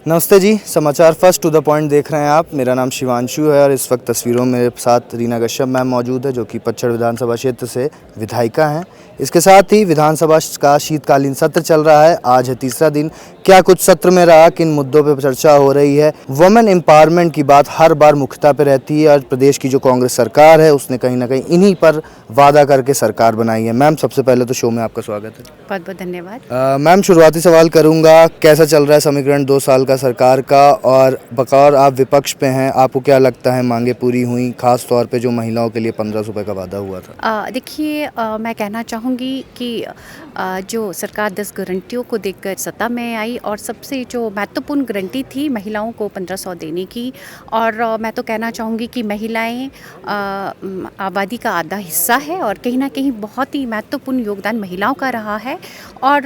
नमस्ते जी, समाचार first to the point देख रहे हैं आप। मेरा नाम शिवांशु है और इस वक्त तस्वीरों में मेरे साथ रीना कश्यप मैम मौजूद है, जो कि पचमढ़ विधानसभा क्षेत्र से विधायिका हैं। इसके साथ ही विधानसभा का शीतकालीन सत्र चल रहा है। आज है तीसरा दिन। क्या कुछ सत्र में रहा, किन मुद्दों पर चर्चा हो रही है? वुमेन एम्पावरमेंट की बात हर बार मुख्यता पर रहती है और प्रदेश की जो कांग्रेस सरकार है उसने कहीं ना कहीं इन्हीं पर वादा करके सरकार बनाई है। मैम, सबसे पहले तो शो में आपका स्वागत है। बहुत बहुत धन्यवाद। मैम, शुरुआती सवाल करूंगा, कैसा चल रहा है समीकरण 2 साल का सरकार का, और बकौर आप विपक्ष पे हैं, आपको क्या लगता है मांगे पूरी हुई, खास तौर पे जो महिलाओं के लिए 1500 रुपये का वादा हुआ था? देखिए, मैं कहना चाहूँगी कि जो सरकार 10 गारंटियों को देखकर सत्ता में आई और सबसे जो महत्वपूर्ण गारंटी थी महिलाओं को 1500 देने की, और मैं तो कहना चाहूँगी कि महिलाएं आबादी का आधा हिस्सा है और कहीं ना कहीं बहुत ही महत्वपूर्ण योगदान महिलाओं का रहा है। और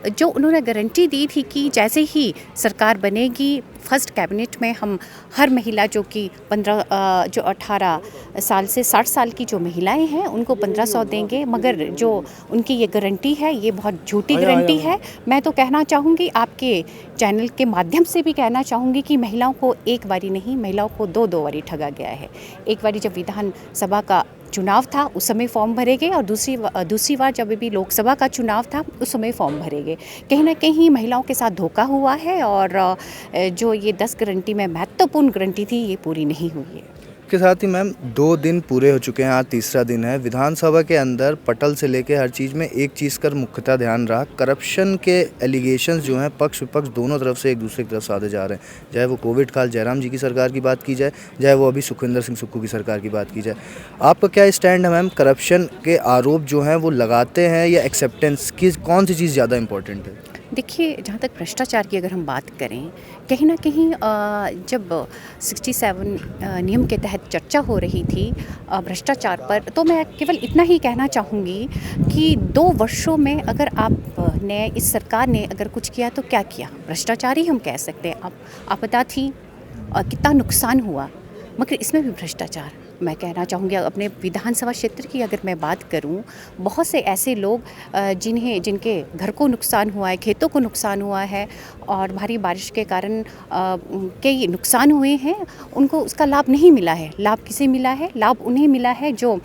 जो उन्होंने गारंटी दी थी कि जैसे ही सरकार बनेगी फर्स्ट कैबिनेट में हम हर महिला जो कि 18 साल से 60 साल की जो महिलाएं हैं उनको 1500 देंगे, मगर जो उनकी ये गारंटी है ये बहुत झूठी गारंटी है। मैं तो कहना चाहूँगी, आपके चैनल के माध्यम से भी कहना चाहूँगी कि महिलाओं को एक बारी नहीं, महिलाओं को दो बारी ठगा गया है। एक बारी जब विधानसभा का चुनाव था उस समय फॉर्म भरे गए, और दूसरी बार जब भी लोकसभा का चुनाव था उस समय फॉर्म भरे गए। कहीं ना कहीं महिलाओं के साथ धोखा हुआ है और जो ये 10 गारंटी में महत्वपूर्ण गारंटी थी ये पूरी नहीं हुई है। के साथ ही मैम, 2 दिन पूरे हो चुके हैं, आज तीसरा दिन है। विधानसभा के अंदर पटल से लेके हर चीज़ में एक चीज़ का मुख्यतः ध्यान रहा, करप्शन के एलिगेशंस जो हैं पक्ष विपक्ष दोनों तरफ से एक दूसरे की तरफ साधे जा रहे हैं। चाहे वो कोविड काल जयराम जी की सरकार की बात की जाए, चाहे वो अभी सुखविंदर सिंह सुक्खू की सरकार की बात की जाए। आपका क्या स्टैंड है मैम? करप्शन के आरोप जो हैं वो लगाते हैं या एक्सेप्टेंस की, कौन सी चीज़ ज़्यादा इंपॉर्टेंट है? देखिए, जहाँ तक भ्रष्टाचार की अगर हम बात करें, कहीं ना कहीं जब 67 नियम के तहत चर्चा हो रही थी भ्रष्टाचार पर, तो मैं केवल इतना ही कहना चाहूँगी कि 2 वर्षों में अगर आपने इस सरकार ने अगर कुछ किया तो क्या किया? भ्रष्टाचार ही हम कह सकते हैं। अब आपदा थी और कितना नुकसान हुआ, मगर इसमें भी भ्रष्टाचार। मैं कहना चाहूँगी, अपने विधानसभा क्षेत्र की अगर मैं बात करूँ, बहुत से ऐसे लोग जिनके घर को नुकसान हुआ है, खेतों को नुकसान हुआ है और भारी बारिश के कारण कई नुकसान हुए हैं, उनको उसका लाभ नहीं मिला है। लाभ किसे मिला है? लाभ उन्हें मिला है जो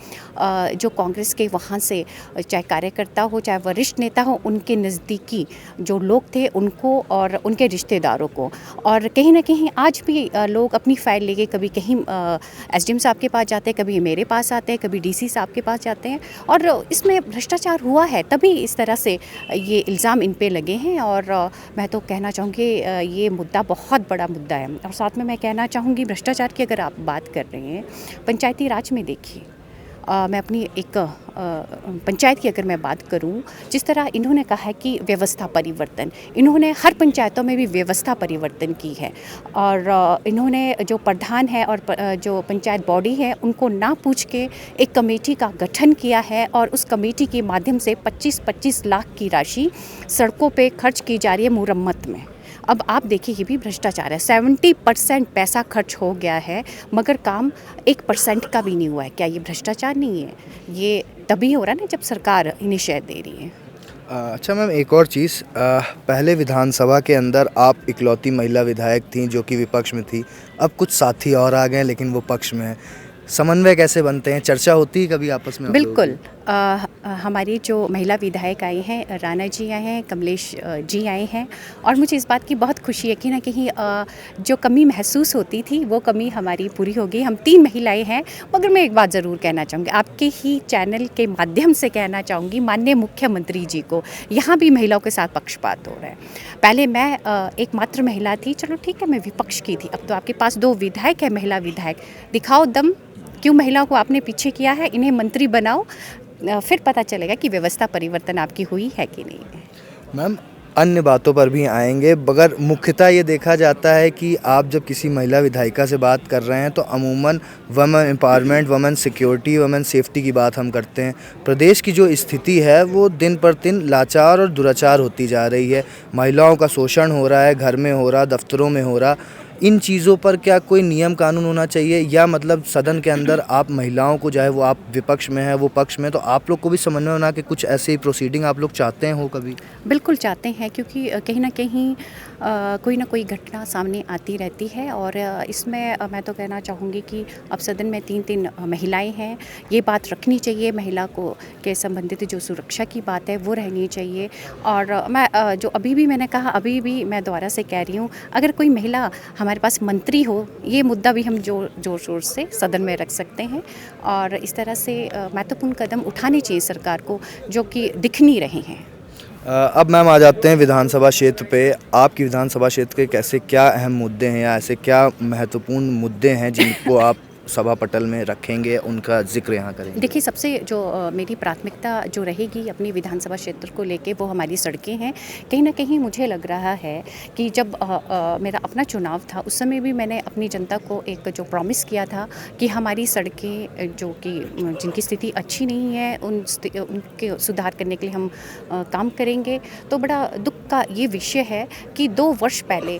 कांग्रेस के वहाँ से, चाहे कार्यकर्ता हो चाहे वरिष्ठ नेता हो, उनके नज़दीकी जो लोग थे उनको और उनके रिश्तेदारों को। और कहीं ना कहीं आज भी लोग अपनी फाइल लेके कभी कहीं एसडीएम साहब के पास जाते हैं, कभी मेरे पास आते हैं, कभी डीसी साहब के पास जाते हैं, और इसमें भ्रष्टाचार हुआ है, तभी इस तरह से ये इल्ज़ाम इन पे लगे हैं। और मैं तो कहना चाहूँगी ये मुद्दा बहुत बड़ा मुद्दा है। और साथ में मैं कहना चाहूँगी, भ्रष्टाचार की अगर आप बात कर रहे हैं, पंचायती राज में देखिए, मैं अपनी एक पंचायत की अगर मैं बात करूं, जिस तरह इन्होंने कहा है कि व्यवस्था परिवर्तन, इन्होंने हर पंचायतों में भी व्यवस्था परिवर्तन की है। और इन्होंने जो प्रधान है और जो पंचायत बॉडी है उनको ना पूछ के एक कमेटी का गठन किया है, और उस कमेटी के माध्यम से 25-25 लाख की राशि सड़कों पे खर्च की जा रही है मुरम्मत में। अब आप देखिए, ये भी भ्रष्टाचार है। 70% पैसा खर्च हो गया है मगर काम 1% का भी नहीं हुआ है। क्या ये भ्रष्टाचार नहीं है? ये तभी हो रहा है ना जब सरकार इनिशिएटिव दे रही है। अच्छा मैम, एक और चीज़, पहले विधानसभा के अंदर आप इकलौती महिला विधायक थीं जो कि विपक्ष में थी। अब कुछ साथी और आ गए लेकिन वो पक्ष में है। समन्वय कैसे बनते हैं? चर्चा होती है कभी आपस में? बिल्कुल। हमारी जो महिला विधायक आए हैं, राणा जी आए हैं, कमलेश जी आए हैं, और मुझे इस बात की बहुत खुशी है कि ना कहीं जो कमी महसूस होती थी वो कमी हमारी पूरी हो गई। हम 3 महिलाएं हैं, मगर मैं एक बात ज़रूर कहना चाहूँगी, आपके ही चैनल के माध्यम से कहना चाहूँगी, माननीय मुख्यमंत्री जी को, यहाँ भी महिलाओं के साथ पक्षपात हो रहा है। पहले मैं एकमात्र महिला थी, चलो ठीक है, मैं विपक्ष की थी। अब तो आपके पास 2 विधायक है, महिला विधायक। दिखाओ दम, क्यों महिलाओं को आपने पीछे किया है? इन्हें मंत्री बनाओ, फिर पता चलेगा कि व्यवस्था परिवर्तन आपकी हुई है कि नहीं है। मैम, अन्य बातों पर भी आएंगे, मगर मुख्यतः ये देखा जाता है कि आप जब किसी महिला विधायिका से बात कर रहे हैं तो अमूमन women empowerment, women security, women safety की बात हम करते हैं। प्रदेश की जो स्थिति है वो दिन पर दिन लाचार और दुराचार होती जा रही है। महिलाओं का शोषण हो रहा है, घर में हो रहा, दफ्तरों में हो रहा। इन चीज़ों पर क्या कोई नियम कानून होना चाहिए, या मतलब सदन के अंदर आप महिलाओं को, चाहे वो आप विपक्ष में है वो पक्ष में, तो आप लोग को भी समझ में होना कि कुछ ऐसी प्रोसीडिंग आप लोग चाहते हैं हो कभी? बिल्कुल चाहते हैं, क्योंकि कहीं न कहीं कोई ना कोई घटना सामने आती रहती है। और इसमें मैं तो कहना चाहूँगी कि अब सदन में 3-3 महिलाएं हैं, ये बात रखनी चाहिए। महिला को के संबंधित जो सुरक्षा की बात है वो रहनी चाहिए। और मैं जो अभी भी मैंने कहा, अभी भी मैं दोबारा से कह रही हूँ, अगर कोई महिला हमारे पास मंत्री हो, ये मुद्दा भी हम जोर शोर से सदन में रख सकते हैं। और इस तरह से महत्वपूर्ण कदम उठाने चाहिए सरकार को, जो कि दिख नहीं रहे हैं। अब मैम आ जाते हैं विधानसभा क्षेत्र पे। आपकी विधानसभा क्षेत्र के कैसे क्या अहम मुद्दे हैं, या ऐसे क्या महत्वपूर्ण मुद्दे हैं जिनको आप सभा पटल में रखेंगे, उनका जिक्र यहाँ करेंगे? देखिए, सबसे जो मेरी प्राथमिकता जो रहेगी अपनी विधानसभा क्षेत्र को लेके, वो हमारी सड़कें हैं। कहीं न कहीं मुझे लग रहा है कि जब मेरा अपना चुनाव था, उस समय भी मैंने अपनी जनता को एक जो प्रॉमिस किया था कि हमारी सड़कें जो कि जिनकी स्थिति अच्छी नहीं है, उनके सुधार करने के लिए हम काम करेंगे। तो बड़ा दुःख का ये विषय है कि 2 वर्ष पहले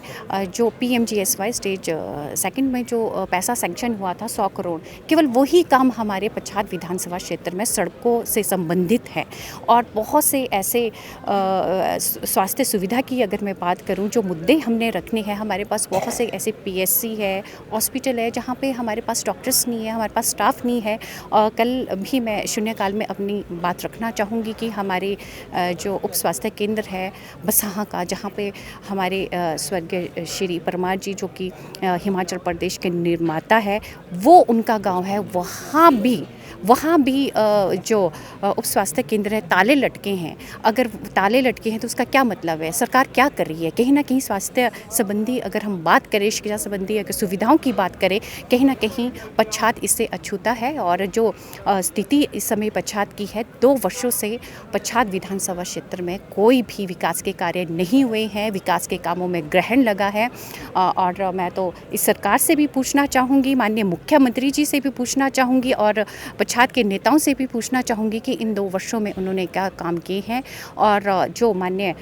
जो PMGSY स्टेज 2 में जो पैसा सैंक्शन हुआ था 100 करोड़, केवल वही काम हमारे पच्छाद विधानसभा क्षेत्र में सड़कों से संबंधित है। और बहुत से ऐसे स्वास्थ्य सुविधा की अगर मैं बात करूं, जो मुद्दे हमने रखने हैं, हमारे पास बहुत से ऐसे PSC है, हॉस्पिटल है, जहां पे हमारे पास डॉक्टर्स नहीं है, हमारे पास स्टाफ नहीं है। कल भी मैं शून्यकाल में अपनी बात रखना चाहूँगी कि हमारे जो उप स्वास्थ्य केंद्र है बसहा का, जहाँ पे हमारे स्वर्गीय श्री परमार जी, जो कि हिमाचल प्रदेश के निर्माता है, वो उनका गांव है। वहाँ भी जो उप स्वास्थ्य केंद्र है, ताले लटके हैं। अगर ताले लटके हैं तो उसका क्या मतलब है? सरकार क्या कर रही है? कहीं ना कहीं स्वास्थ्य संबंधी अगर हम बात करें, शिक्षा संबंधी अगर सुविधाओं की बात करें, कहीं ना कहीं पच्छाद इससे अछूता है। और जो स्थिति इस समय पच्छाद की है, 2 वर्षों से पच्छाद विधानसभा क्षेत्र में कोई भी विकास के कार्य नहीं हुए हैं, विकास के कामों में ग्रहण लगा है। और मैं तो इस सरकार से भी पूछना चाहूँगी, माननीय मुख्यमंत्री जी से भी पूछना चाहूँगी, और पच्छाद के नेताओं से भी पूछना चाहूँगी कि इन 2 वर्षों में उन्होंने क्या काम किए हैं। और जो माननीय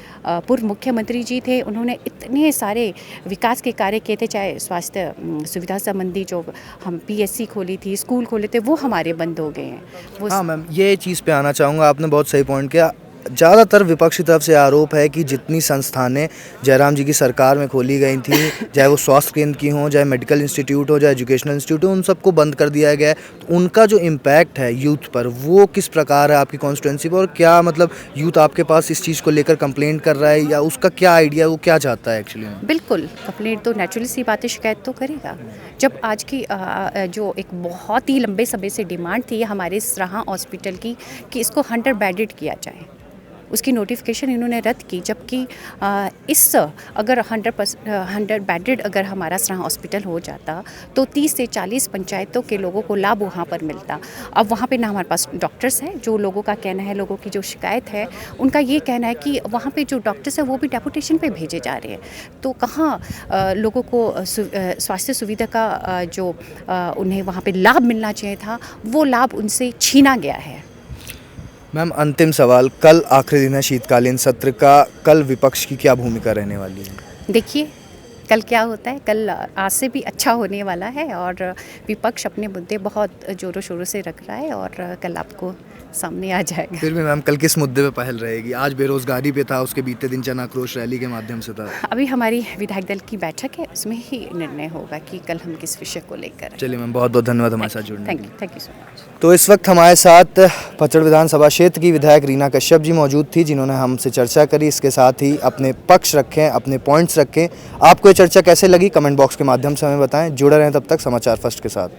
पूर्व मुख्यमंत्री जी थे, उन्होंने इतने सारे विकास के कार्य किए थे, चाहे स्वास्थ्य सुविधा संबंधी जो हम PSC खोली थी, स्कूल खोले थे, वो हमारे बंद हो गए हैं। हाँ मैम, ये चीज़ पे आना चाहूँगा, आपने बहुत सही पॉइंट किया। ज़्यादातर विपक्ष की तरफ से आरोप है कि जितनी संस्थानें जयराम जी की सरकार में खोली गई थी, चाहे वो स्वास्थ्य केंद्र की हों, चाहे मेडिकल इंस्टीट्यूट हो, चाहे एजुकेशनल इंस्टीट्यूट हो, उन सबको बंद कर दिया गया है। तो उनका जो इम्पैक्ट है यूथ पर, वो किस प्रकार है आपकी कॉन्स्टिट्यूंसी पर? और क्या मतलब यूथ आपके पास इस चीज़ को लेकर कंप्लेंट कर रहा है, या उसका क्या आइडिया, वो क्या चाहता है एक्चुअली? बिल्कुल, कंप्लेंट तो नेचुरली सी बात है, शिकायत तो करेगा। जब आज की जो एक बहुत ही लंबे समय से डिमांड थी हमारे सराहा हॉस्पिटल की कि इसको 100 बेडेड किया जाए, उसकी नोटिफिकेशन इन्होंने रद्द की। जबकि इस अगर 100 बेडेड अगर हमारा सराहा हॉस्पिटल हो जाता, तो 30 से 40 पंचायतों के लोगों को लाभ वहाँ पर मिलता। अब वहाँ पे ना हमारे पास डॉक्टर्स हैं, जो लोगों का कहना है, लोगों की जो शिकायत है, उनका ये कहना है कि वहाँ पे जो डॉक्टर्स हैं वो भी डेपुटेशन पे भेजे जा रहे हैं। तो कहाँ लोगों को स्वास्थ्य सुविधा का जो उन्हें वहाँ पे लाभ मिलना चाहिए था, वो लाभ उनसे छीना गया है। मैम, अंतिम सवाल, कल आखिरी दिन है शीतकालीन सत्र का, कल विपक्ष की क्या भूमिका रहने वाली है? देखिए, कल क्या होता है, कल आज से भी अच्छा होने वाला है। और विपक्ष अपने मुद्दे बहुत ज़ोरों शोरों से रख रहा है, और कल आपको सामने आ जाएगा। फिर भी मैम, कल किस मुद्दे पे पहल रहेगी? आज बेरोजगारी पे था, उसके बीते दिन जन आक्रोश रैली के माध्यम से था। अभी हमारी विधायक दल की बैठक है, उसमें ही निर्णय होगा कि कल हम किस विषय को लेकर। चलिए मैम, बहुत बहुत धन्यवाद हमारे साथ जुड़ने के लिए। Thank you so much. तो इस वक्त हमारे साथ पचड़ विधानसभा क्षेत्र की विधायक रीना कश्यप जी मौजूद थी, जिन्होंने हमसे चर्चा करी, इसके साथ ही अपने पक्ष रखें, अपने पॉइंट्स रखें। आपको ये चर्चा कैसे लगी, कमेंट बॉक्स के माध्यम से हमें बताएं। जुड़े रहें तब तक समाचार फर्स्ट के साथ।